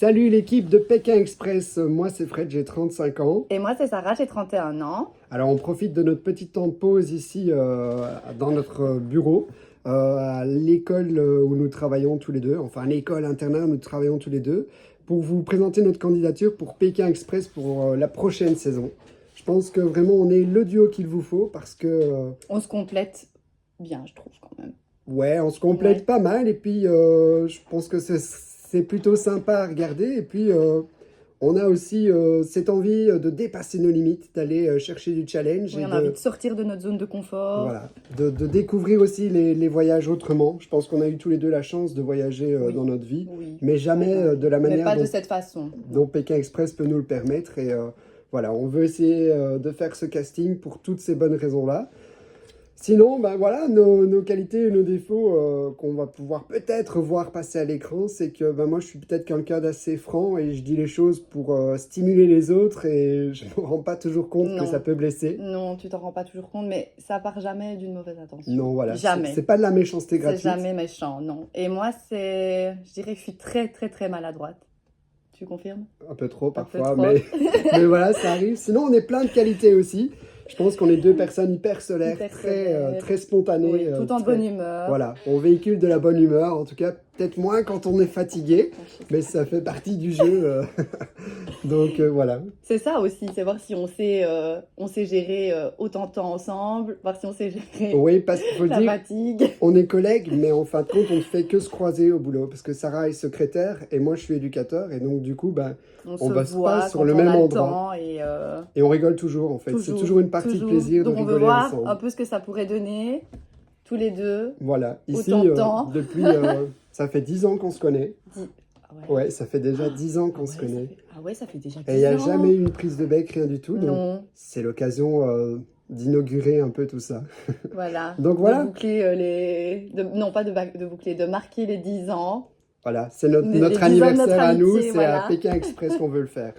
Salut l'équipe de Pékin Express, moi c'est Fred, j'ai 35 ans. Et moi, c'est Sarah, j'ai 31 ans. Alors on profite de notre petit temps de pause ici dans notre bureau, à l'école où nous travaillons tous les deux, enfin l'école internat où nous travaillons tous les deux, pour vous présenter notre candidature pour Pékin Express pour la prochaine saison. Je pense que vraiment on est le duo qu'il vous faut parce que On se complète bien, je trouve, quand même. ouais, on se complète Ouais. pas mal et puis je pense que c'est plutôt sympa à regarder et puis on a aussi cette envie de dépasser nos limites, d'aller chercher du challenge Oui, et on a envie de sortir de notre zone de confort. voilà, de découvrir aussi les voyages autrement. Je pense qu'on a eu tous les deux la chance de voyager Oui. dans notre vie, Oui. mais jamais de la Mais manière pas de cette façon. dont Pékin Express peut nous le permettre. Et voilà, on veut essayer de faire ce casting pour toutes ces bonnes raisons-là. Sinon, ben voilà, nos qualités et nos défauts qu'on va pouvoir peut-être voir passer à l'écran, c'est que ben moi je suis peut-être quelqu'un d'assez franc et je dis les choses pour stimuler les autres et je ne me rends pas toujours compte que Non. ça peut blesser. Non, tu t'en rends pas toujours compte, mais ça part jamais d'une mauvaise intention. Non, voilà, Jamais. c'est pas de la méchanceté C'est gratuite. jamais méchant, non. Et moi, je dirais que je suis très, très, très maladroite. Tu confirmes? Un peu trop Un peu parfois, trop. mais voilà, ça arrive. Sinon, on est plein de qualités aussi. Je pense qu'on est deux personnes hyper solaires, Hyper très, solaires. très spontanées. Oui, tout en très- bonne humeur. Voilà, on véhicule de la bonne humeur, en tout cas, peut-être moins quand on est fatigué, mais ça fait partie du jeu. Donc voilà. C'est ça aussi, c'est voir si on sait gérer autant de temps ensemble, voir si on sait gérer Oui, parce qu'il faut le la dire, fatigue. on est collègues, mais en fin de compte, on ne fait que se croiser au boulot. Parce que Sarah est secrétaire et moi, je suis éducateur. Et donc, du coup, ben, on se bosse voit pas sur quand le on même a le endroit. temps Et on rigole toujours, en fait. C'est toujours une partie de plaisir Donc de on veut rigoler voir ensemble. un peu ce que ça pourrait donner, tous les deux. Voilà, ici, Autant de temps. depuis, ça fait 10 ans qu'on se connaît. Ouais, ça fait déjà 10 ans qu'on se connaît. Ah ouais, ça fait déjà 10 Et il n'y a ans. jamais eu une prise de bec, rien du tout. Donc, Non, c'est l'occasion d'inaugurer un peu tout ça. voilà. Donc voilà. De boucler non, pas de boucler, de marquer les 10 ans. Voilà, c'est notre, Les notre 10 ans de notre anniversaire à nous, amitié, c'est à voilà. Pékin Express qu'on veut le faire.